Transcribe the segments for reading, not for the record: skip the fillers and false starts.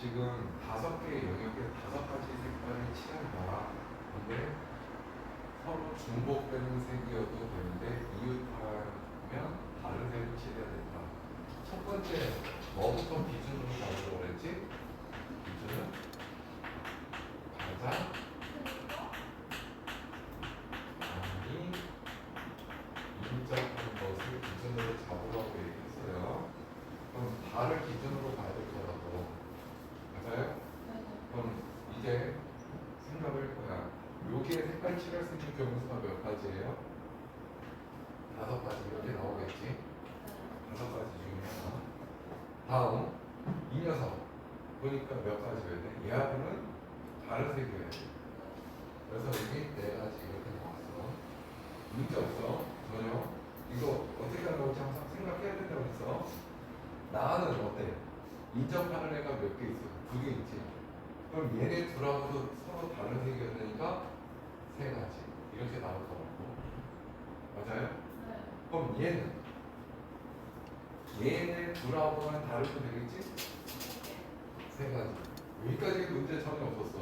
지금 5개의 영역에 5가지 색깔을 칠한다. 근데 서로 중복되는 색이어도 되는데 이웃하면 다른 색을 칠해야 된다. 첫 번째, 뭐부터 기준으로 잡으려고 그랬지? 기준은 가장 많이 인접한 것을 기준으로 잡으라고 얘기했어요. 그럼 달을 기준으로 봐야 될 거라고. 맞아요? 그럼 이제 생각을 해봐요. 여기에 색깔 칠할 수 있는 경우수가 몇 가지예요? 5가지. 이렇게 나오겠지? 5가지 중에 하나. 다음, 이 녀석 보니까 몇 가지여야 돼? 얘하고는 다른 색이어야 돼. 그래서 여기 4가지 이렇게 나왔어. 문제 없어. 전혀. 이거 어떻게 하려고 항상 생각해야 된다고 했어. 나는 어때? 인접하는 애가 몇 개 있어? 2개 있지. 그럼 얘네 둘하고도 서로 다른 색이었으니까 3가지. 이렇게 나올 거라고. 맞아요? 그럼 얘네 둘하고는 다르면 되겠지? 3가지. 여기까지 문제 전혀 없었어.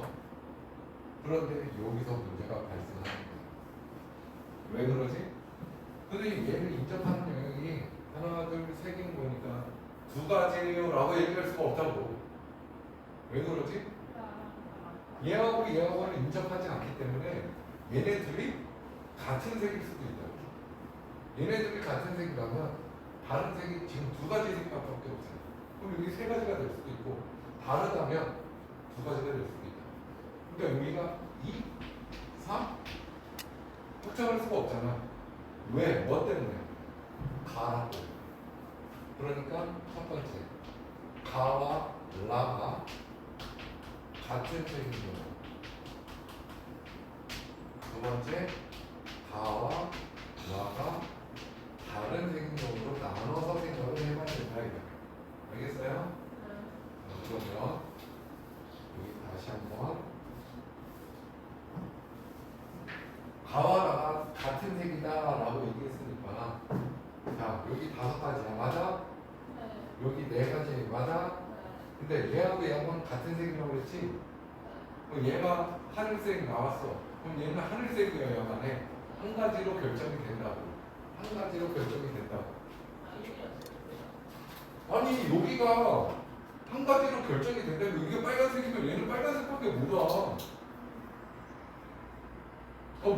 그런데 여기서 문제가 발생하는 거야. 왜 그러지? 선생님 얘를 인접하는 영역이 하나, 둘, 3개인 거니까 2가지예요 라고 얘기할 수가 없다고. 왜 그러지? 얘하고 얘하고는 인접하지 않기 때문에 얘네들이 같은 색일 수도 있다고. 얘네들이 같은 색이라면 다른 색이 지금 2가지 색깔밖에 없어요. 그럼 여기 3가지가 될 수도 있고 다르다면 2가지가 될 수도 있다. 그러니까 여기가 2, 3 확정할 수가 없잖아. 왜? 뭐 때문에? 가라고. 그러니까 첫 번째, 가와 라가 같은 색인 경우. 두 번째, 가와 라가 다른 색인 경우로 나눠서 생각을 해봐야 된다. 알겠어요? 그러면 여기 다시 한번 가와 라가 같은 색이다 라고 얘기했으니까 자 여기 5가지야. 맞아? 여기 4가지 맞아? 근데 얘하고 얘하고는 같은 색이라고 그랬지? 얘가 하늘색 나왔어. 그럼 얘는 하늘색이어야 만에 한 가지로 결정이 된다고. 한 가지로 결정이 된다고. 아니 여기가 한 가지로 결정이 된다고. 이게 빨간색이면 얘는 빨간색밖에 못 와.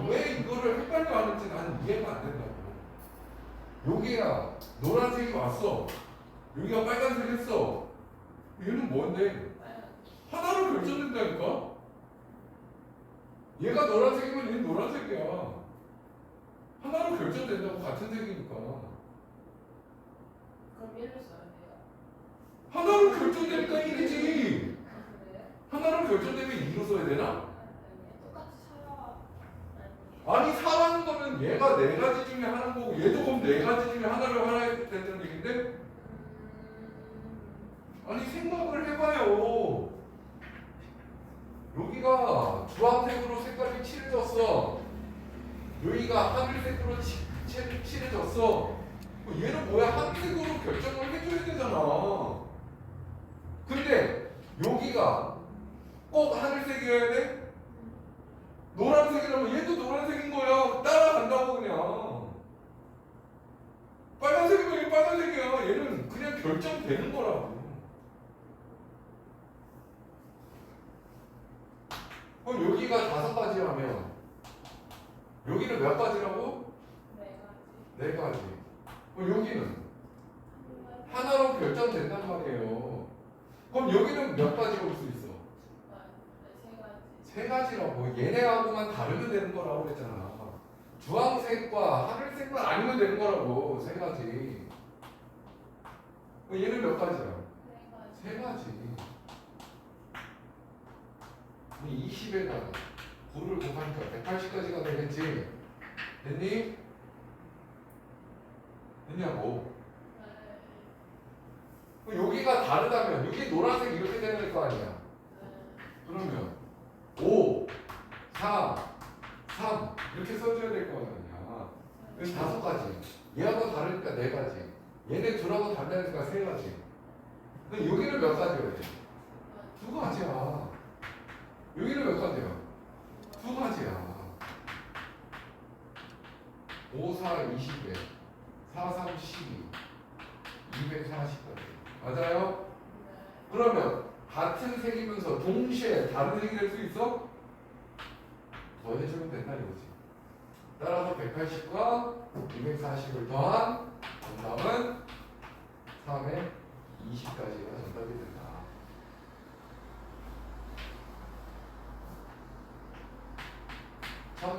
왜 이거를 헷갈려 하는지 나는 이해가 안 된다고. 여기가 노란색이 왔어. 여기가 빨간색 했어. 얘는 뭔데? 하나로 결정된다니까? 얘가 노란색이면 얘는 노란색이야. 하나로 결정된다고. 같은 색이니까. 그럼 얘를 써야 돼요? 하나로 결정되니까 1이지. 하나로 결정되면 2로 써야 되나? 똑같이 사야. 아니 4라는 거면 얘가 4가지 중에 하나인 거고 얘도 그럼 4가지 중에 하나를 하나 된다는 얘기인데? 아니 생각을 해봐요. 여기가 주황색으로 색깔이 칠해졌어. 여기가 하늘색으로 칠해졌어. 얘는 뭐야? 하늘색으로 결정을 해줘야 되잖아. 근데 여기가 꼭 하늘색이어야 돼? 노란색이라면 얘도 노란색인 거야. 따라간다고 그냥. 빨간색이면 얘 빨간색이야. 얘는 그냥 결정되는 거라고. 그럼 여기가 5가지라면 여기는 몇 가지라고? 4가지. 그럼 여기는 하나로 결정된단 말이에요. 그럼 여기는 몇 가지로 올 수 있어? 3가지라고. 얘네하고만 다르면 되는 거라고 그랬잖아. 주황색과 하늘색만 아니면 되는 거라고. 3가지. 얘는 몇 가지야? 3가지. 20에다가 9를 곱하니까 180까지가 되겠지? 됐니? 됐냐고. 여기가 다르다면 여기 노란색 이렇게 되는 거 아니야? 그러면 5, 4, 3 이렇게 써줘야 될 거 아니야. 그래서 5가지. 얘하고 다르니까 4가지. 얘네 둘하고 다르니까 3가지. 그럼 여기는 몇 가지여야 돼? 두 가지야. 여기는 몇 가지야? 두 가지야. 5, 4, 20에 4, 3, 12 240까지 맞아요? 그러면 같은 색이면서 동시에 다른 색이 될 수 있어? 더해주면 된다 이거지. 따라서 180과 240을 더한 정답은 3에 20까지가 정답이 된다.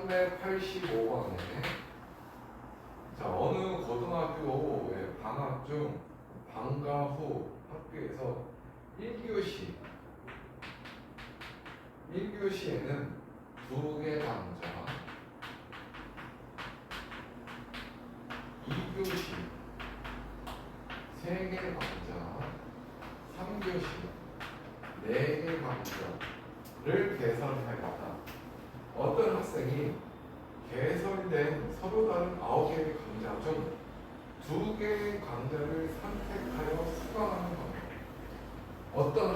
(1185번에) 자, 어느 고등학교의 방학 중 방과 후 학교에서 1교시에는 2개 강좌, 2교시 3개 강좌, 3교시 4개 강좌를 개설하였다. 어떤 학생이 개설된 서로 다른 9개의 강좌 중 2개의 강좌를 선택하여 수강하는 겁니다. 어떤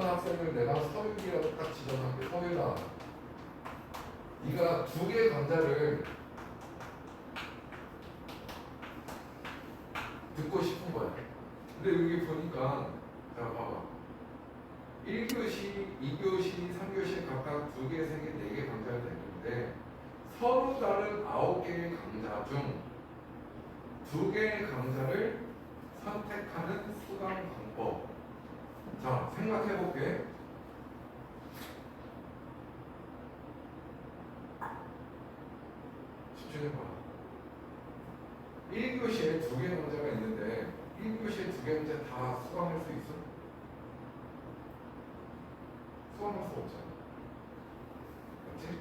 학생을 내가 서유기라고 딱 지정할게. 서유다. 네가 2개의 강좌를 듣고 싶은 거야. 근데 여기 보니까 자 봐봐. 1교시, 2교시, 3교시 각각 2개, 3개, 4개 강좌를 냈는데 서로 다른 9개의 강좌 중 2개의 강좌를 선택하는 수강 방법. 자, 생각해 볼게. 집중해봐. 1교시에 2개 강좌가 있는데 1교시에 2개 강좌 다 수강할 수 있어? 수강할 수 없잖아. 맞지?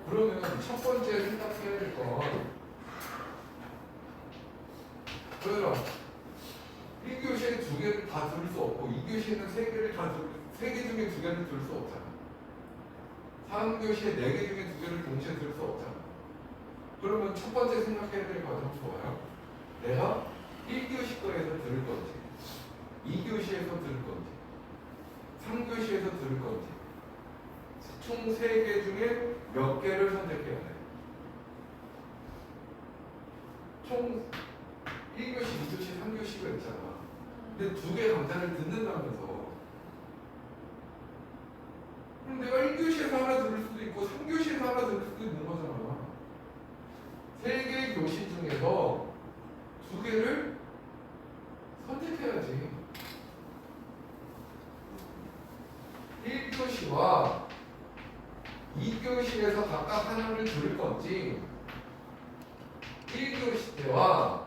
그러면 첫 번째 생각해야 될 건 그래요. 1교시에 2개를 다 들을 수 없고 2교시에는 3개 중에 2개를 들을 수 없잖아. 3교시에 4개 중에 2개를 동시에 들을 수 없잖아. 그러면 첫 번째 생각해야 될 과정은 좋아요. 내가 1교시 거에서 들을 건지 2교시에서 들을 건지 3교시에서 들을 건지 총 3개 중에 몇 개를 선택해야 돼. 총 1교시, 2교시, 3교시가 있잖아. 근데 2개 강좌를 듣는다면서. 그럼 내가 1교시에서 하나 들을 수도 있고 3교시에서 하나 들을 수도 있는 거잖아. 3개의 교시 중에서 2개를 선택해야지. 1교시와 2교시에서 각각 하나를 들을 건지 1교시 때와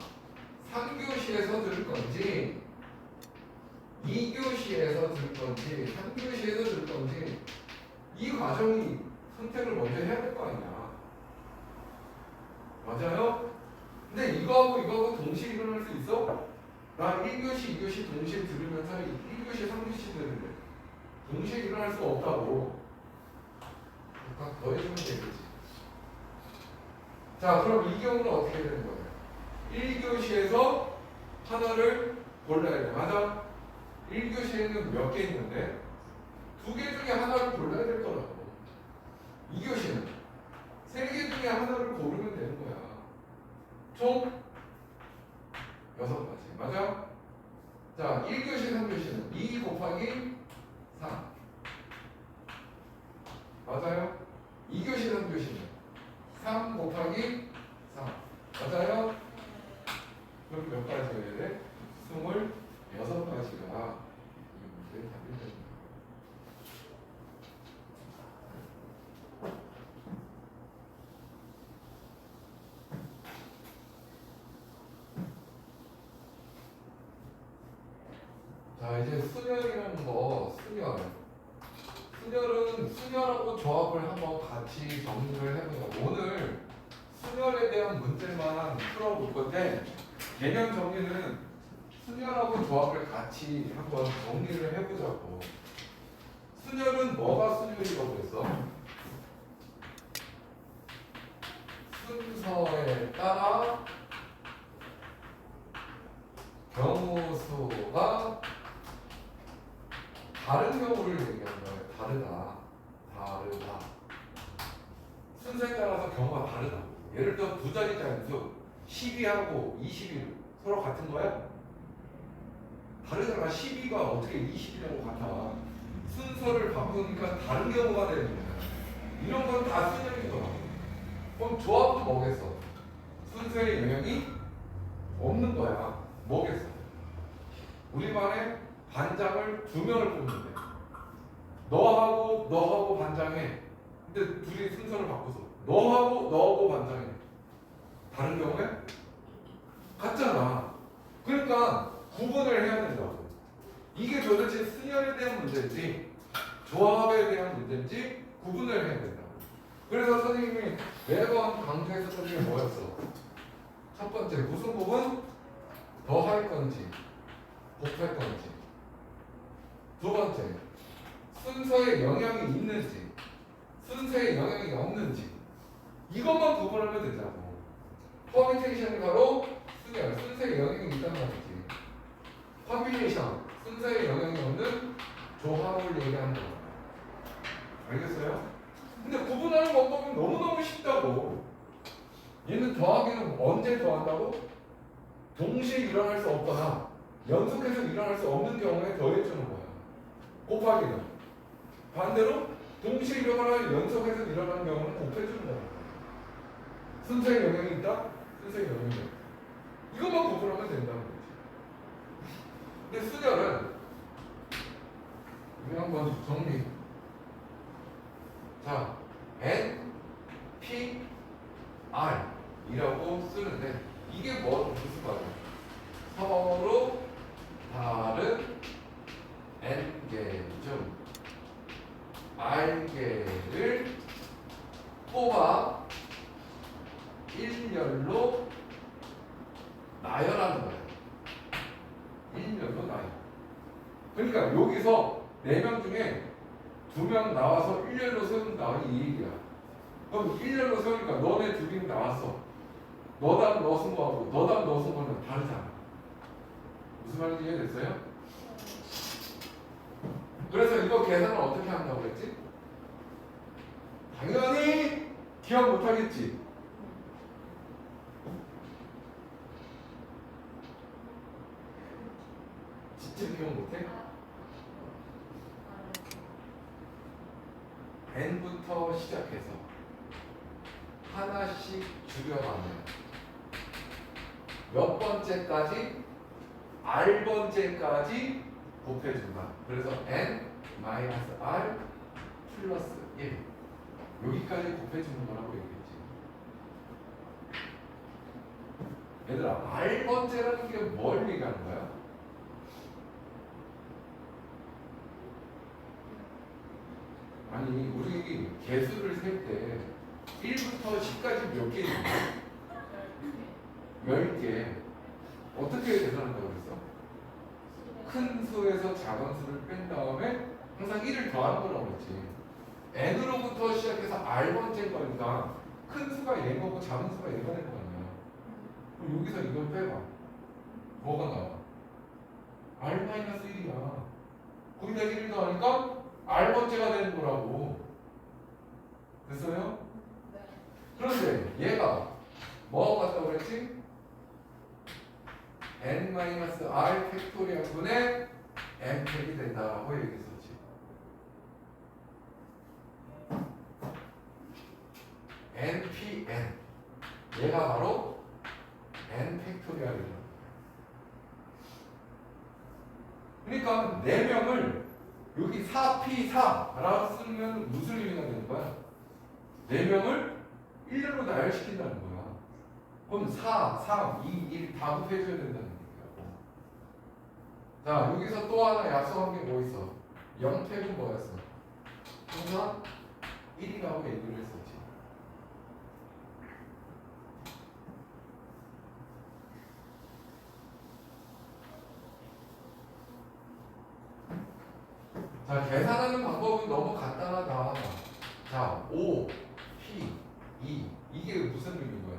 3교시에서 들을 건지 2교시에서 들을 건지 3교시에서 들을 건지 이 과정이 선택을 먼저 해야 될 거 아니야. 맞아요? 근데 이거하고 동시에 일어날 수 있어? 나 1교시, 2교시 동시에 들으면서 1교시, 3교시 들는데 동시에 일어날 수가 없다고. 그러니까 더해주면 되겠지. 자, 그럼 이 경우는 어떻게 되는 거예요? 1교시에서 하나를 골라야 돼. 맞아? 1교시에는 몇 개 있는데 2개 중에 하나를 골라야 될 거라고. 2교시는 3개 중에 하나를 고르면 되는 거야. 총 6가지. 맞아? 자, 1교시, 3교시는 2 곱하기 3. 맞아요? 2교시, 3교시는 3 곱하기 3. 맞아요? 그럼 몇 가지여야 돼? 26가지가 이 문제의 답이 됩니다. 자, 이제 순열이라는 거, 순열은 순열하고 조합을 한번 같이 정리를 해보자. 오늘 순열에 대한 문제만 풀어볼 건데 개념 정리는 순열하고 조합을 같이 한번 정리를 해보자고. 순열은 뭐가 순열이라고 했어? 순서에 따라 경우 수가 일자리 자연수 12하고 21 서로 같은 거야? 다르잖아. 12가 어떻게 20이라고 같아. 순서를 바꾸니까 다른 경우가 되는 거야. 이런 건 다 순열인 거야. 그럼 조합은 뭐겠어? 순서의 영향이 없는 거야. 뭐겠어? 우리만의 반장을 2명을 뽑는데 너하고 반장해. 근데 둘이 순서를 바꿔서 너하고 반장해. 다른 경우에 같잖아. 그러니까 구분을 해야 된다고. 이게 도대체 순열에 대한 문제인지 조합에 대한 문제인지 구분을 해야 된다고. 그래서 선생님이 매번 강조했었던 게 뭐였어? 첫 번째, 무슨 부분? 더 할 건지 곱할 건지. 두 번째, 순서에 영향이 있는지 순서에 영향이 없는지. 이것만 구분하면 된다고. 퍼뮤테이션이 바로 순열, 순서에 영향이 있단 말이지. 컴비네이션, 순서에 영향이 없는 조합을 얘기하는 거야. 알겠어요? 근데 구분하는 방법은 너무너무 쉽다고. 얘는 더하기는 언제 더한다고? 동시에 일어날 수 없거나 연속해서 일어날 수 없는 경우에 더해주는 거야. 곱하기는. 반대로 동시에 일어나거나 연속해서 일어나는 경우는 곱해주는 거야. 순서에 영향이 있다? 순서에 영향이 있다. 이것만 구분하면 된다는 거지. 근데 순열은 우리 한번 정리. 자, N, P, R 이라고 쓰는데 이게 무슨 말이야? 서로 다른 N개 중 R개를 뽑아 일렬로 나열하는 거야. 일렬로 나열. 그러니까 여기서 4명 중에 2명 나와서 일렬로 세운다 이 얘기야. 그럼 일렬로 세우니까 너네 2명 나왔어. 너당 너 쓴 거하고 너당 너 쓴 거는 다르잖아. 무슨 말인지 이해됐어요? 그래서 이거 계산을 어떻게 한다고 그랬지? 당연히 기억 못하겠지. 진짜 기억 못해? n부터 시작해서 하나씩 줄여가면 몇 번째까지? r번째까지 곱해준다. 그래서 n-r 플러스 1 여기까지 곱해주는 거라고 얘기했지. 얘들아, r번째라는 게 뭘 얘기하는 거야? 아니, 우리 개수를 셀 때 1부터 10까지 몇 개 있는데? 10개. 어떻게 계산한다고 그랬어? 큰 수에서 작은 수를 뺀 다음에 항상 1을 더하는 거라고 그랬지. n으로부터 시작해서 r번째인 거니까 큰 수가 얘인 거고 작은 수가 얘가 될 거 아니야. 그럼 여기서 이걸 빼봐. 뭐가 나와? r-1이야. 거기다 1을 더하니까 r번째가 되는 거라고. 됐어요? 네. 그런데 얘가 뭐하고 같다고 그랬지? n-r 팩토리얼 분의 n팩이 된다고 얘기했었지. npn 얘가 바로 n 팩토리얼이야. 그러니까 4명을 여기 4p4라고 쓰면 무슨 의미가 되는 거야? 4명을 1로 나열시킨다는 거야. 그럼 4, 3, 2, 1 다 곱해줘야 된다는 얘기라고. 자, 여기서 또 하나 약속한 게 뭐 있어? 영택은 뭐였어? 항상 1이라고 얘기를 했었지. 자, 계산하는 방법은 너무 간단하다. 자, 5, P, 2 이게 무슨 의미인 거야?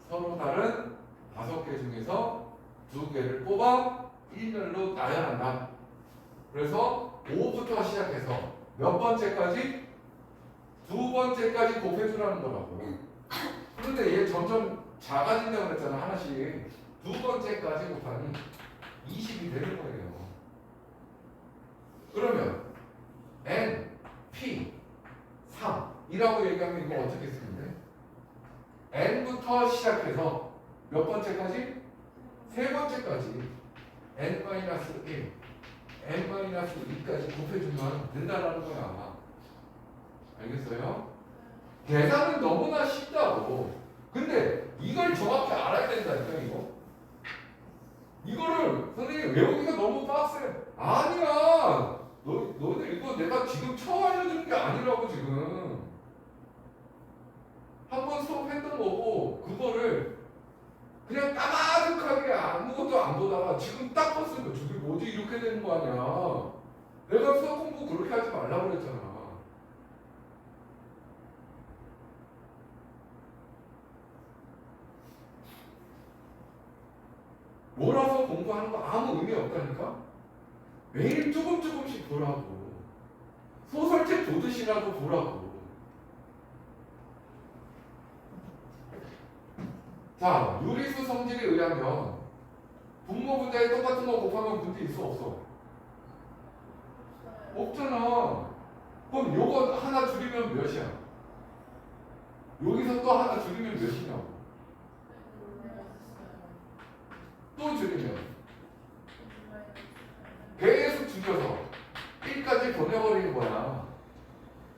서로 다른 5개 중에서 2개를 뽑아 1열로 나열한다. 그래서 5부터 시작해서 몇 번째까지? 2번째까지 곱해주라는 거라고. 그런데 얘 점점 작아진다고 그랬잖아. 하나씩. 두 번째까지 곱하니 20이 되는 거예요. 그러면 n, p, 3이라고 얘기하면 이거 어떻게 쓰면 돼? n부터 시작해서 몇 번째까지? 세 번째까지 n-1, n-2까지 곱해주면 된다라는 거야. 알겠어요? 계산은 너무나 쉽다고. 근데 이걸 정확히 알아야 된다니까 이거. 이거를 선생님 외우기가 너무 빡세. 아니야. 너희들 이거 내가 지금 처음 알려주는 게 아니라고 지금. 한번 수업했던 거고 그거를 그냥 까마득하게 아무것도 안 보다가 지금 딱 봤으니까 저게 뭐지 이렇게 되는 거 아니야. 내가 수업 공부 그렇게 하지 말라고 그랬잖아. 몰아서 공부하는 거 아무 의미 없다니까? 매일 조금씩 보라고. 소설책 보듯이라도 보라고. 자, 유리수 성질에 의하면 분모 분자에 똑같은 거 곱하면 문제 있어 없어? 없잖아. 그럼 요거 하나 줄이면 몇이야? 여기서 또 하나 줄이면 몇이냐고. 또 줄이면 계속 줄여서 1까지 보내버리는 거야.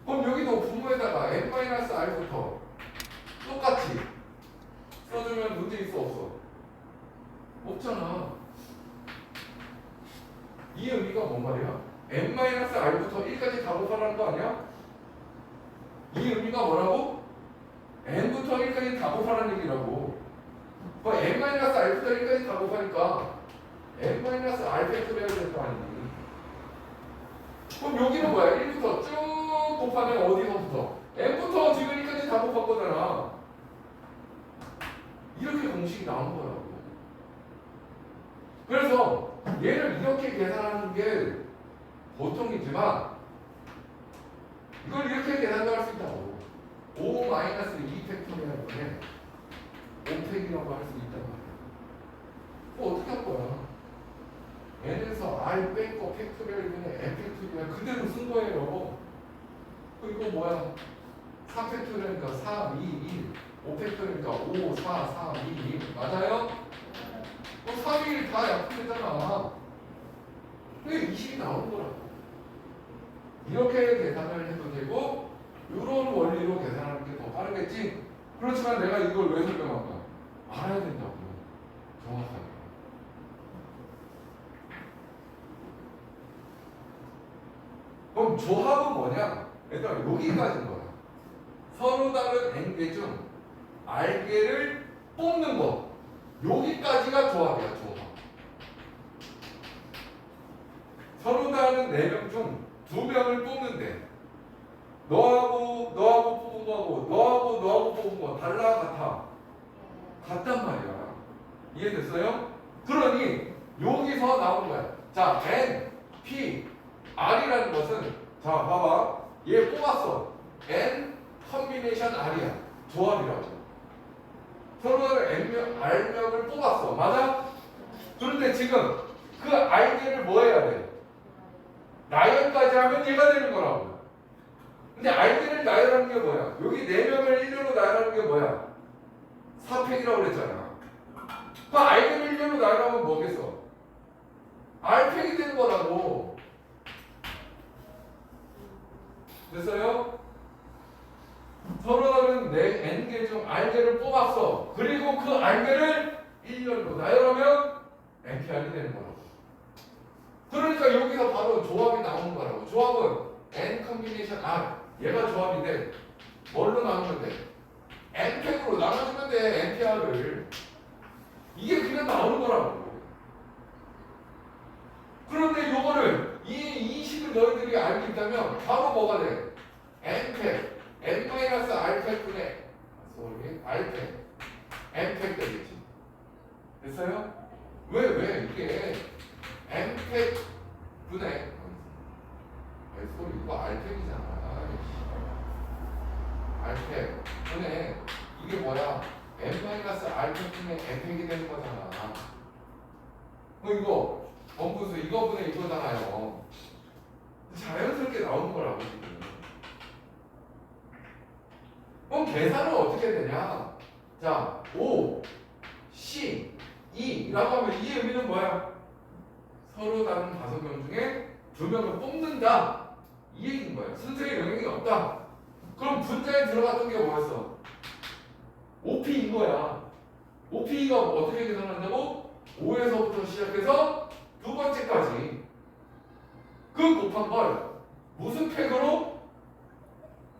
그럼 여기도 분모에다가 n-r부터 똑같이 써주면 문제 있어 없어? 없잖아. 이 의미가 뭔 말이야? n-r부터 1까지 다 곱하라는 거 아니야? 이 의미가 뭐라고? n부터 1까지 다 곱하라는 얘기라고. 그 n-r부터 1까지 다 곱하니까 n-r 팩토리얼 될 거 아니니. 그럼 여기는 뭐야? 1부터 쭉 곱하면 어디서부터? n부터 지금까지 다 곱한 거잖아. 이렇게 공식이 나온 거라고. 그래서 얘를 이렇게 계산하는 게 보통이지만 이걸 이렇게 계산도 할 수 있다고. 5-2 팩토리얼 에 5팩이라고 할 수 있단 말이야. 뭐 어떻게 할 거야? n에서 r 뺀거 팩토리얼 분의 n 팩토리얼 그대로 쓴 거예요. 그리고 뭐야? 4 팩토리얼이니까 3, 2, 1 5 팩토리얼이니까 5, 4, 3, 2, 1 맞아요? 3, 2, 1 다 약분되잖아. 그게 20이 나오는 거라고. 이렇게 계산을 해도 되고 이런 원리로 계산하는 게 더 빠르겠지? 그렇지만 내가 이걸 왜 설명한 거야? 알아야 된다고. 정확하게. 그럼 조합은 뭐냐? 일단 여기까지인 거야. 서로 다른 n개 중 r개를 뽑는 거. 여기까지가 조합이야, 조합. 서로 다른 4명 중 2명을 뽑는데 너하고 뽑은 거하고 너하고 뽑은 거 달라 같아? 같단 말이야. 이해됐어요? 그러니 여기서 나온 거야. 자, n, p, r이라는 것은 자 봐봐. 얘 뽑았어. n 컨비네이션 r이야. 조합이라고. 서로 r명을 뽑았어. 맞아? 그런데 지금 그 r개를 뭐 해야 돼? 나열까지 하면 얘가 되는 거라고. 근데 r개를 나열하는 게 뭐야? 여기 4명을 1렬로 나열하는 게 뭐야? 4팩이라고 그랬잖아. 그 r개를 1렬로 나열하면 뭐겠어? r팩이 되는 거라고. 됐어요? 서로 다른 n개 중 r개를 뽑았어. 그리고 그 r개를 1렬로 나열하면 npr이 되는 거라고. 그러니까 여기서 바로 조합이 나오는 거라고. 조합은 n 컨비네이션 r. 얘가 조합인데 뭘로 나누면 돼? n팩으로 나눠주면 돼. npr을. 이게 그냥 나오는 거라고. 그런데 요거를 이 식을 너희들이 알고 있다면 바로 뭐가 돼? n팩 n-r팩 분의 r팩 n팩 되겠지. 됐어요? 왜 이게 n팩 분의 소리 이거 r팩이잖아. r팩 분의 이게 뭐야? 알펜틴의 에펙이 되는 거잖아. 이거 원분수 이거분의 이거잖아요. 자연스럽게 나오는 거라고 지금. 그럼 계산은 어떻게 되냐? 자, O, C, E라고 하면 이 의미는 뭐야? 서로 다른 5명 중에 2명을 뽑는다. 이 얘기인 거야. 순서에 영향이 없다. 그럼 분자에 들어갔던 게 뭐였어? OP인 거야. OP가 어떻게 계산한다고? 5에서부터 시작해서 두 번째까지 그 곱한 걸 무슨 팩으로?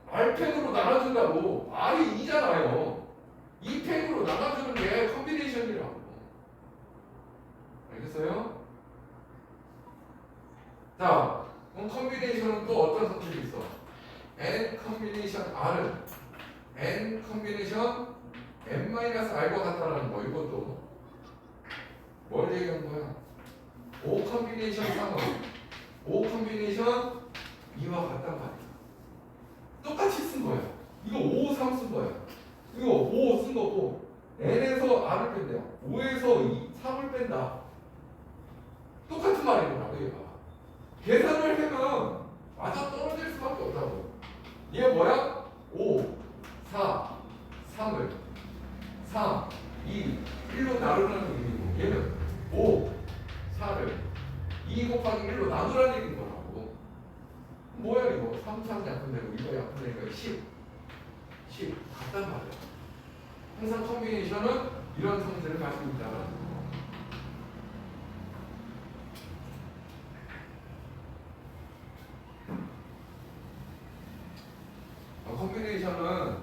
R팩으로 나눠준다고. R이 2잖아요. 이 팩으로 나눠주는 게 컨비네이션이라고. 알겠어요? 자, 그럼 컨비네이션은 또 어떤 성질이 있어? N 컨비네이션 R은 N 컨비네이션 N-R과 같다라는 거. 이것도 뭘 얘기한 거야? O 컨비네이션 3은 O 컨비네이션 2와 같단 말이야. 똑같이 쓴 거야. 이거 5, 3 쓴 거야. 이거 5 쓴 거고 N에서 R을 뺀대요. 5에서 3을 뺀다. 똑같은 말이구나. 얘가 계산을 하면 맞아 떨어질 수밖에 없다고. 얘 뭐야? 5, 4, 3을 3, 2, 1로 나누라는 의미고 얘는 5, 4를 2 곱하기 1로 나누라는 얘기인 거라고. 뭐야 이거? 3, 3 약분되고 이거 약분되니까 10 같단 말이야. 항상 컨비네이션은 이런 성질을 가지고 있다는 거. 컨비네이션은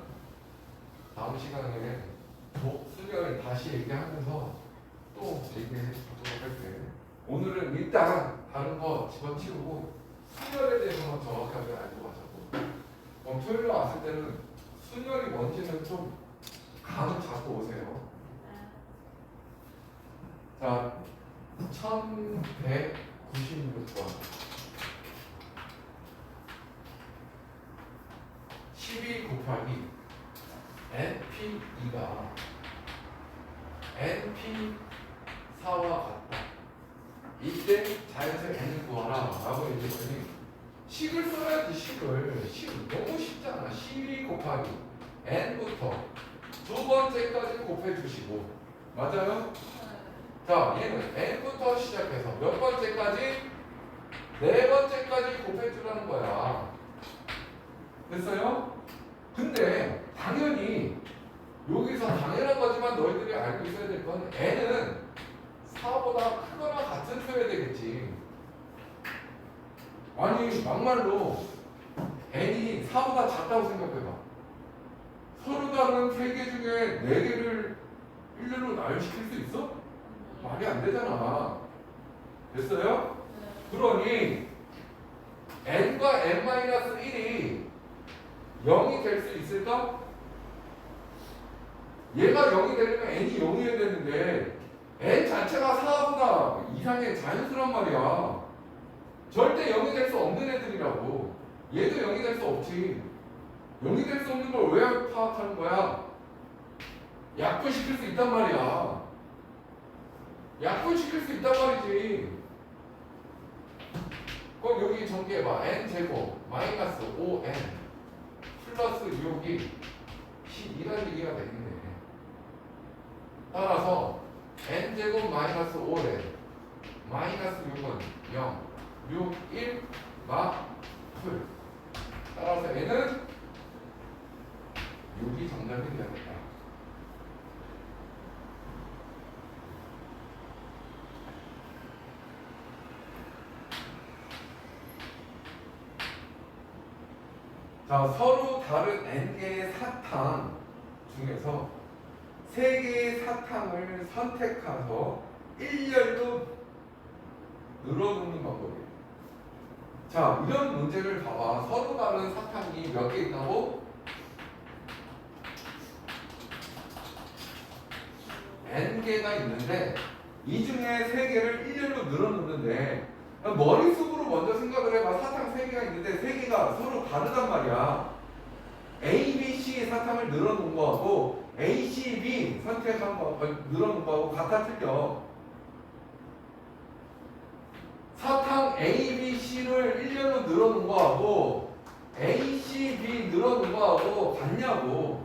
다음 시간에 수련을 다시 얘기하면서 또 얘기해 보도록 할게요. 오늘은 일단 다른 거 집어치우고 수열에 대해서만 정확하게 알고 가자고. 그럼 토요일에 왔을 때는 수열이 뭔지는 좀 감 잡고 오세요. 자, 1196번 12 곱하기 NP2가 NP4와 같다. 이때 자연수 n을 구하라 라고 얘기했더니 식을 써야지. 식 너무 쉽잖아. 12 곱하기 n부터 두 번째까지 곱해주시고 맞아요? 자, 얘는 n부터 시작해서 몇 번째까지? 네 번째까지 곱해주라는 거야. 됐어요? 근데 당연히 여기서 당연한 거지만 너희들이 알고 있어야 될 건 n은 4보다 크거나 같은 수여야 되겠지. 아니 막말로 n이 4보다 작다고 생각해봐. 서로 다른 3개 중에 4개를 1로 나열시킬 수 있어? 말이 안 되잖아. 됐어요? 그러니 n과 n-1이 0이 될 수 있을까? 얘가 0이 되려면 n이 0이어야 되는데 n 자체가 4보다 이상의 자연수란 말이야. 절대 0이 될 수 없는 애들이라고. 얘도 0이 될 수 없지. 0이 될 수 없는 걸 왜 파악하는 거야? 약분시킬 수 있단 말이야. 약분시킬 수 있단 말이지. 그럼 여기 전개해봐. n제곱 마이너스 5n 플러스 6이 12라는 얘기가 되겠네. 따라서 n제곱 마이너스 5n 마이너스 6은 0 6, 1, 풀. 따라서 n은 6이 정답이 되겠다. 자, 서로 다른 n개의 사탕 중에서 3개의 사탕을 선택해서 일렬로 늘어놓는 방법이에요. 자, 이런 문제를 봐봐. 서로 다른 사탕이 몇 개 있다고? n개가 있는데 이 중에 3개를 일렬로 늘어놓는데 머릿속으로 먼저 생각을 해봐. 사탕 3개가 있는데 3개가 서로 다르단 말이야. A, B, C의 사탕을 늘어놓은 거하고 A, C, B 선택한 거 늘어놓은 거하고 같아 틀려. 사탕 A, B, C를 일렬로 늘어놓은 거하고 A, C, B 늘어놓은 거하고 같냐고.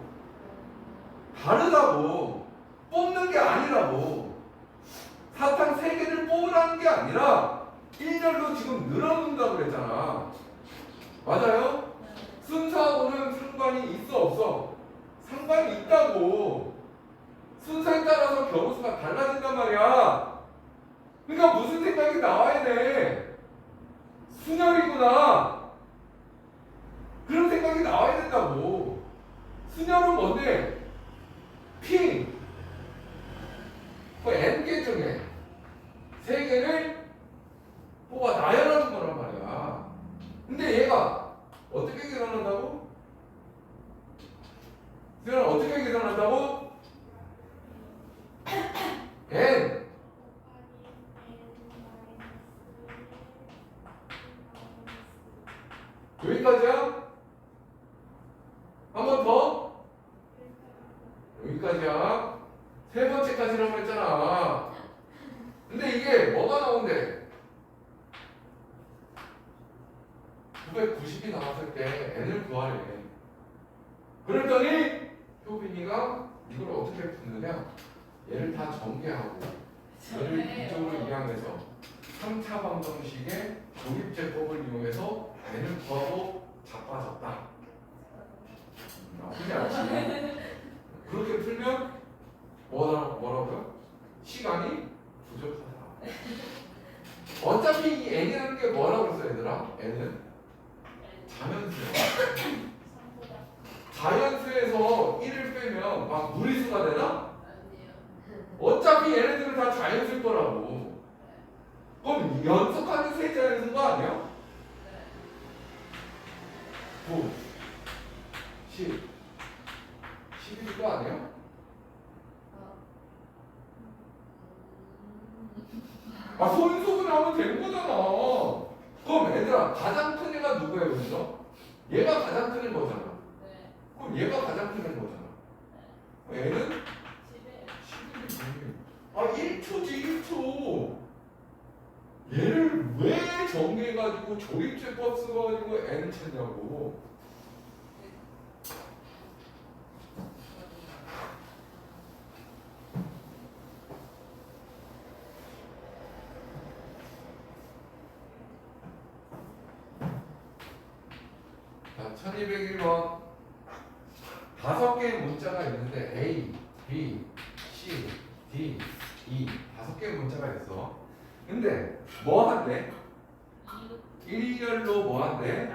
다르다고. 뽑는 게 아니라고. 사탕 3개를 뽑으라는 게 아니라 일렬로 지금 늘어놓는다고 그랬잖아. 맞아요? 순서하고는 상관이 있어 없어? 상관이 있다고. 순서에 따라서 경우수가 달라진단 말이야. 그러니까 무슨 생각이 나와야 돼? 순열이구나. 그런 생각이 나와야 된다고. 순열은 뭔데? P. 그 N개 중에 3개를 뽑아 나열하는 거란 말이야. 근데 얘가 어떻게 계산한다고? 수열은 어떻게 계산한다고? N. 여기까지야? 한 번 더? 여기까지야. 3번째까지라고 했잖아. 근데 이게 뭐가 나온대? 990이 나왔을 때 n을 구하래. 그랬더니 효빈이가 이걸 어떻게 푸느냐? 얘를 다 전개하고 얘를 이쪽으로 이항해서 3차 방정식의 조립제법을 이용해서 n을 구하고 자빠졌다. 나쁘지 않지? 그렇게 풀면 뭐라고요? 시간이 부족하다. 어차피 이 n이라는 게 뭐라고 했어 얘들아? n은 자연수야. 자연수에서 1을 빼면 막 무리수가 되나? 어차피 얘네들은 다 자연수일 거라고. 그럼 연속하는 세자연수인 거 아니야? 9, 10, 11일 거 아니야? 아, 소인수분 하면 되는 거잖아. 그럼 얘들아, 가장 큰 애가 누구예요, 여기서? 얘가 가장 큰 애인 거잖아. 그럼 얘가 가장 큰 애인 거잖아. 얘는 11이지. 아, 1초지, 1초. 얘를 왜 정리해가지고 조립제법 써가지고 n 찾냐고. 자, 1201번. 5개의 문자가 있는데 A, B, C, D, E 5개의 문자가 있어. 근데 뭐 한대? 일렬로 뭐 한대?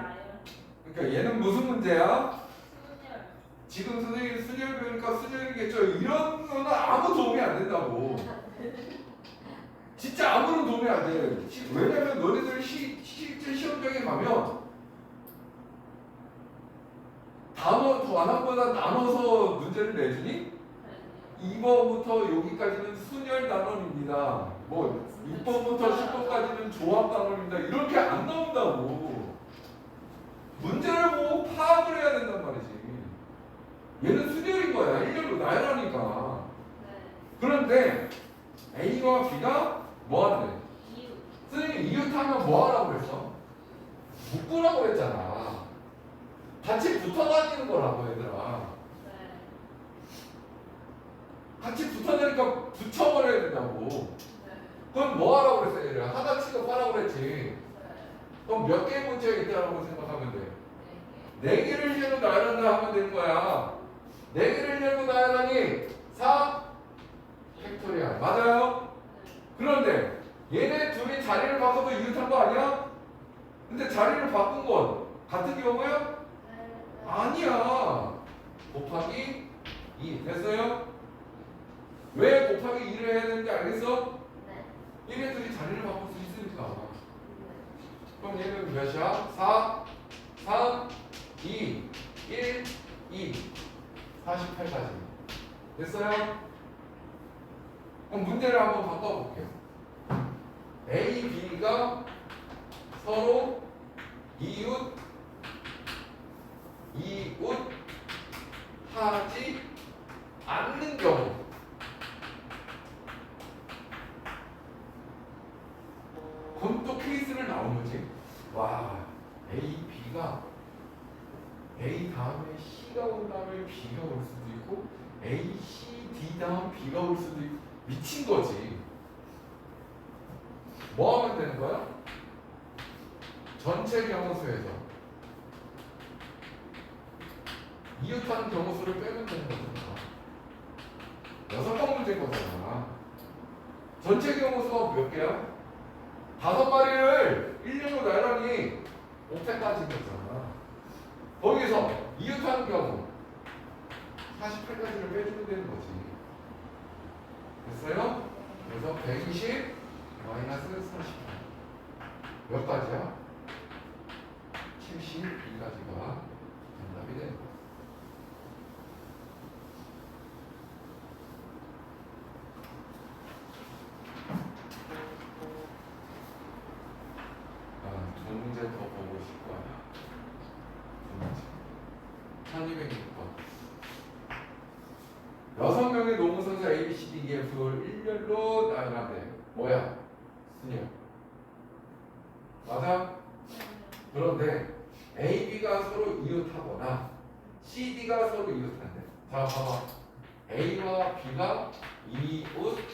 그러니까 얘는 무슨 문제야? 지금 선생님이 순열 배우니까 순열이겠죠. 이런 거는 아무 도움이 안 된다고. 진짜 아무런 도움이 안 돼. 왜냐면 너네들 실제 시험장에 가면 단원보다 나눠서 문제를 내주니 2번부터 여기까지는 순열 단원입니다. 뭐 6번부터 10번까지는 조합 단원입니다. 이렇게 안 나온다고. 문제를 보고 파악을 해야 된단 말이지. 얘는 순열인 거야. 일렬로 나열하니까. 그런데 A와 B가 뭐 하는데? 선생님 이웃하면 뭐 하라고 그랬어? 묶으라고 그랬잖아. 같이 붙어 다니는 거라고 얘들아. 같이 붙어 다니니까 붙여버려야 된다고. 그럼 뭐 하라고 그랬어 얘들아? 하나 취급하라고 그랬지. 그럼 몇 개의 문제가 있다고 생각하면 돼? 4개를 일렬로 나열한다 하면 되는 거야. 4개를 일렬로 나열하니 4 팩토리얼. 맞아요? 그런데 얘네 둘이 자리를 바꿔도 이웃한 거 아니야? 근데 자리를 바꾼 건 같은 경우야? 아니야. 곱하기 2 됐어요? 왜 곱하기 2를 해야 되는지 알겠어? 얘네들이 자리를 바꿀 수 있으니까. 그럼 얘는 몇이야? 4, 3, 2, 1, 2 48까지 됐어요? 그럼 문제를 한번 바꿔볼게요. A, B가 서로 이웃 하지 않는 경우. 그럼 또 케이스를 나온 거지. 와, A, B가 A 다음에 C가 온 다음에 B가 올 수도 있고 A, C, D 다음 B가 올 수도 있고 미친 거지. 뭐 하면 되는 거야? 전체 경우수에서 이웃하는 경우수를 빼면 되는 거잖아. 6번 문제인 거잖아. 전체 경우수가 몇 개야? 5마리를 1년으로 나열하니 5패까지 됐잖아. 거기서 이웃하는 경우 48까지를 빼주면 되는 거지. 됐어요? 그래서 120 마이너스 48. 몇 가지야? 72가지가 정답이 되는 거야. 두 문제 더 보고 싶고 하나. 두 문제. 1206번. 6명의 농구선수 A, B, C, D, E, F를 일렬로 나열하되 뭐야? 순이야. 맞아? 그런데 A, B가 서로 이웃하거나 C, D가 서로 이웃한대. 자, 봐봐. A와 B가 이웃하거나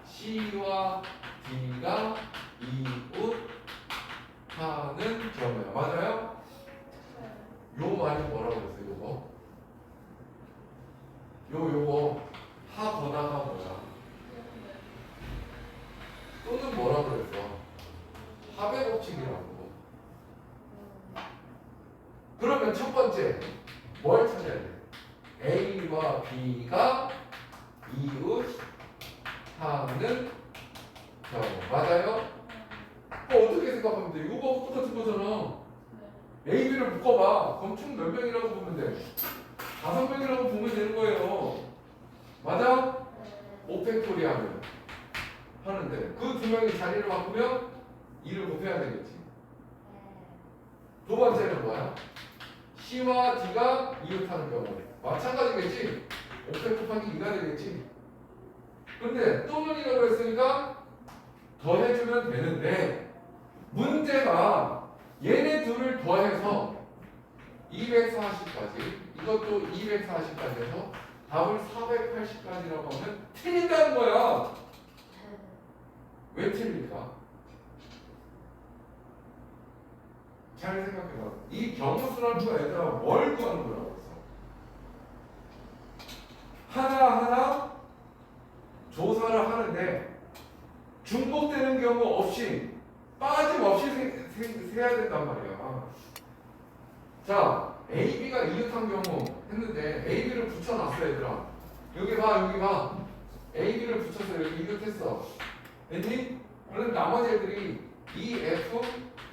C와 D가 이웃하는 경우야. 맞아요? 요 말이 뭐라고 그랬어요? 요거 하거나가 뭐야? 또는 뭐라고 그랬어? 합의 법칙이라고. 그러면 첫 번째 뭘 찾아야 돼? A와 B가 이웃하는 경우. 맞아요? 어떻게 생각하면 돼? 이거 똑같은 거잖아. A, B를 묶어봐. 그럼 총 몇 명이라고 보면 돼? 5명이라고 보면 되는 거예요. 맞아? 5팩토리 하는데 그 두 명이 자리를 바꾸면 2를 곱해야 되겠지. 두 번째는 뭐야? C와 D가 이웃하는 경우. 마찬가지겠지? 5팩 곱하기 2가 되겠지. 근데 또는이라고 했으니까 더해주면 되는데 문제가 얘네 둘을 더해서 240까지 이것도 240까지 해서 답을 480까지라고 하면 틀린다는 거야. 왜 틀릴까? 잘 생각해봐. 이 경우수라는 거 얘들아 뭘 구하는 거라고 했어? 하나하나 조사를 하는데 중복되는 경우 없이 빠짐없이 세야 된단 말이야. 자, A, B가 이웃한 경우 했는데 A, B를 붙여놨어 얘들아. 여기 봐. A, B를 붙였어. 여기 이웃했어. 됐니? 그럼 나머지 애들이 E, F,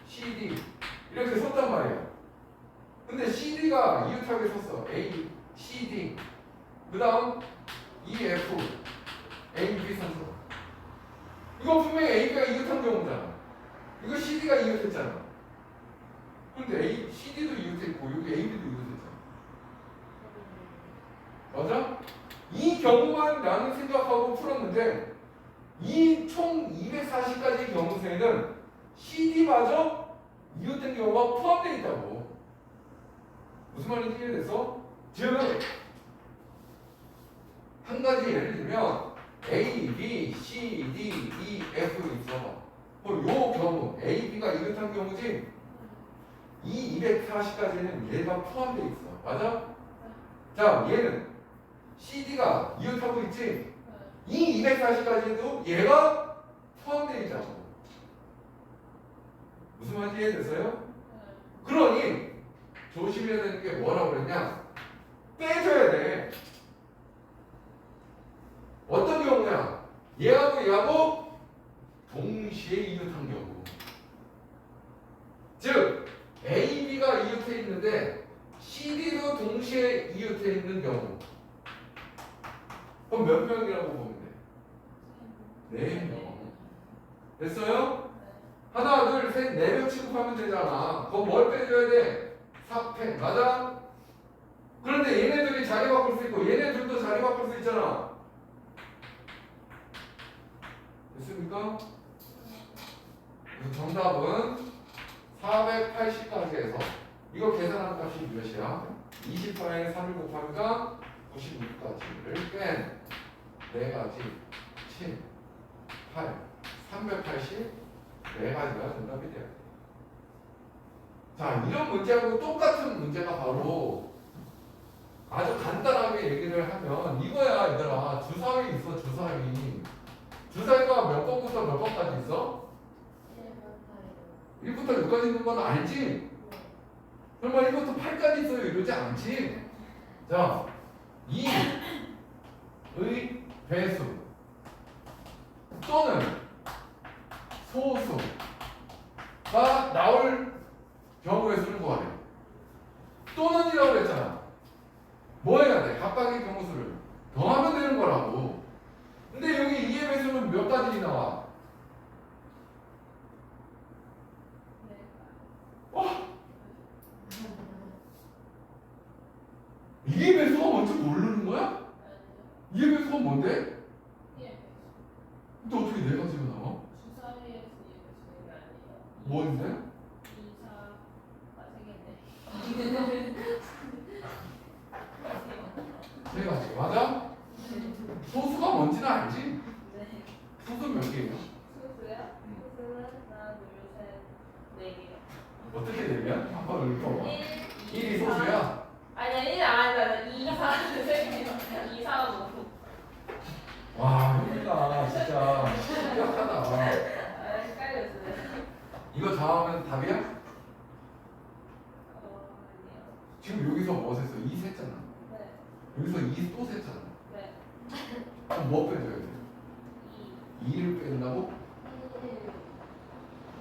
C, D 이렇게 섰단 말이야. 근데 C, D가 이웃하게 섰어. A, C, D 그 다음 E, F, A, B 선수. 이거 분명히 A가 이웃한 경우잖아. 이거 CD가 이웃했잖아. 근데 CD도 이웃했고 여기 AB도 이웃했잖아. 맞아? 이 경우만 나는 생각하고 풀었는데 이 총 240가지 경우수에는 CD마저 이웃된 경우가 포함되어 있다고. 무슨 말인지 이해됐어? 즉 한 가지 예를 들면 A, B, C, D, E, F 있어. 그럼 요 경우 A, B가 이웃한 경우지 이 240까지는 얘가 포함되어 있어. 맞아? 자, 얘는 CD가 이웃하고 있지? 이 240까지도 얘가 포함되어 있다고. 무슨 말인지 이해됐어요? 그러니 조심해야 되는 게 뭐라고 그랬냐? 빼줘야 돼. 어떤 경우야? 얘하고 동시에 이웃한 경우. 즉 A, B가 이웃해 있는데 CD도 동시에 이웃해 있는 경우. 그럼 몇 명이라고 보면 돼? 4명. 됐어요? 하나, 둘, 셋, 4명 취급하면 되잖아. 그럼 뭘 빼줘야 돼? 4팩. 맞아? 그런데 얘네들이 자리 바꿀 수 있고 얘네들도 자리 바꿀 수 있잖아. 됐습니까? 그래서 정답은 480까지 해서 이거 계산한 값이 몇이야? 24에 3을 곱하니까 96까지를 뺀 4가지 7, 8, 380 4가지가 정답이 돼요. 자, 이런 문제하고 똑같은 문제가 바로 아주 간단하게 얘기를 하면 이거야 얘들아. 주사위 있어. 주사위가 몇 번부터 몇 번까지 있어? 1부터 6까지 있는 건 알지? 설마 1부터 8까지 있어요 이러지 않지? 자, 2의 배수 또는 소수가 나올 경우에 쓰는 거래. 또는이라고 했잖아. 뭐 해야 돼? 각각의 경우수를 더하면 되는 거라고. 근데 여기 2의 배수는 몇 가지 나와? 이의 배수가 뭔지 모르는 거야? 이의 배수가 뭔데? 근데 어떻게 4가지가 나와? 주사위에서 이해되시는 게 아니에요. 뭔데? 3가지. 맞아? 소수가 뭔지는 알지? 소수 몇 개예요? 수수요? 수수는 하나, 둘, 셋, 네 개요. 어떻게 되면? 한번 읽어봐. 1이 1, 소수야? 아니야, 1 아니다. 2, 4, 3 개요. 2, 4, 5. 와, 힘들다. 진짜. 심각하다. 아, 헷갈렸어요. 이거 다음은 답이야? 아니요. 지금 여기서 뭐 셌어? 2 셌잖아. 네, 여기서 2 또 셌잖아. 네. 그럼 뭐 빼줘야 돼? 2, 2를 뺀다고?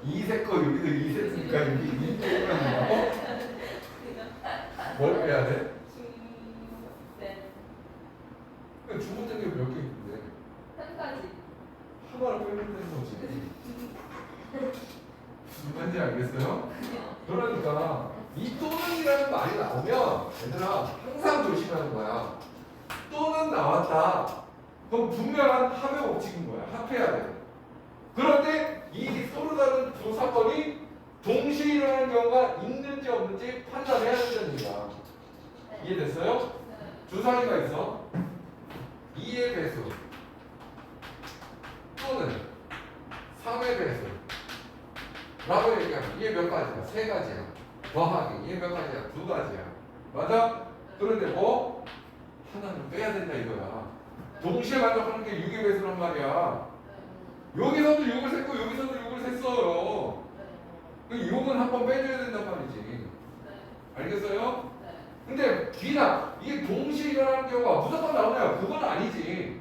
1. 2 셌고 여기도 2 셌으니까 여기 2 빼낸다고? 뭘 빼야 돼? 그러니까 두 번째 몇 개 있는데? 한 가지. 하나를 빼면 되는 거지. 무슨 말인지 알겠어요? 그러니까 이 또는이라는 말이 나오면 얘들아 항상 조심하는 거야. 또는 나왔다. 그럼 분명한 합의 법칙인 거야. 합해야 돼. 그런데 이 서로 다른 두 사건이 동시에 일어나는 경우가 있는지 없는지 판단해야 된다는 얘기야. 이해됐어요? 주사위가 있어. 2의 배수 또는 3의 배수 라고 얘기하면 이게 몇 가지야? 3가지야. 더하기 이게 몇 가지야? 2가지야. 맞아? 그런데 뭐? 하나는 빼야 된다 이거야. 동시에 만족하는 게 6의 배수란 말이야. 여기서도 6을 셌고 여기서도 6을 셌어요. 그 6은 한 번 빼줘야 된단 말이지. 알겠어요? 근데 B나 이게 동시에 일어나는 경우가 무조건 나오냐? 그건 아니지.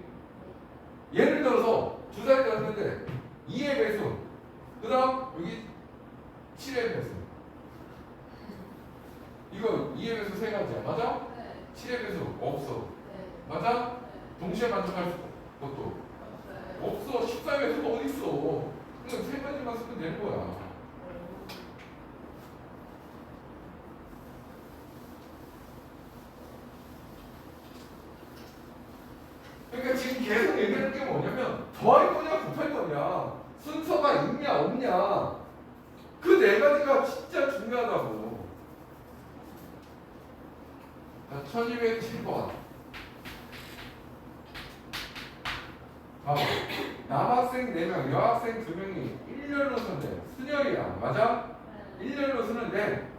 예를 들어서 주사위가 있는데 2의 배수 그 다음 여기 7의 배수 이거 2의 배수 3가지야. 맞아? 7의 배수 없어. 맞아? 동시에 만족할 것도 없어. 14배수가 어딨어. 그냥 3가지만 쓰면 되는 거야. 그러니까 지금 계속 얘기하는 게 뭐냐면 더할 거냐 곱할 거냐 순서가 있냐 없냐 그 4가지가 진짜 중요하다고. 자, 1207번 봐봐. 남학생 4명 여학생 2명이 1년로서인데 순열이야. 맞아? 1년로 쓰는데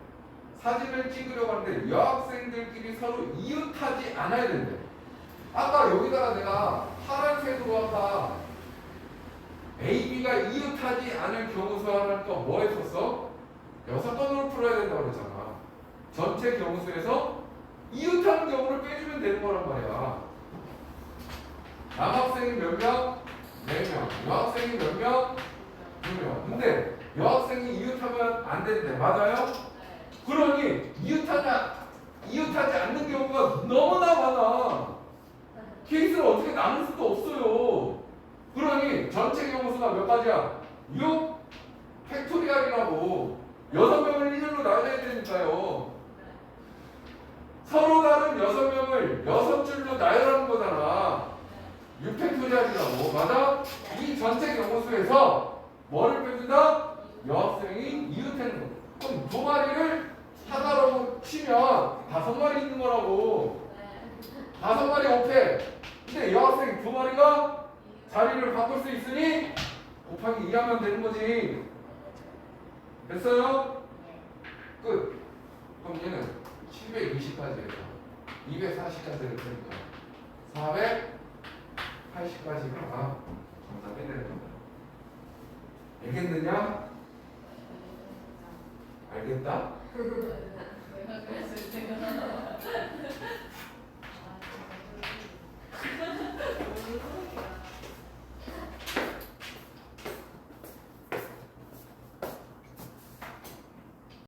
사진을 찍으려고 하는데 여학생들끼리 서로 이웃하지 않아야 된대. 아까 여기다가 내가 파란색으로 아까 A, B가 이웃하지 않을 경우수 하니까 뭐 했었어? 6번으로 풀어야 된다고 그랬잖아. 전체 경우수에서 이웃하는 경우를 빼주면 되는 거란 말이야. 남학생이 몇 명? 4명. 여학생이 몇 명? 2명. 근데 여학생이 이웃하면 안 되는데 맞아요? 그러니 이웃하지 않는 경우가 너무나 많아. 케이스를 어떻게 나눌 수도 없어요. 그러니 전체 경우수가 몇 가지야? 6 팩토리얼이라고 6명을 1년로 나눠야 되니까요. 서로 다른 6명을 6줄로 나열하는 거잖아. 6팩토리얼이라고. 맞아? 이 전체 경우수에서 뭐를 빼준다? 여학생이 이웃하는 거. 그럼 2마리를 하나로 치면 5마리 있는 거라고. 5마리 5패. 근데 여학생 2마리가 자리를 바꿀 수 있으니 곱하기 2 하면 되는 거지. 됐어요? 끝. 그럼 얘는 720까지 해서 240까지 될 테니까 480까지가 정답이 되는 겁니다. 알겠느냐? 알겠다? 내가 그랬을 때가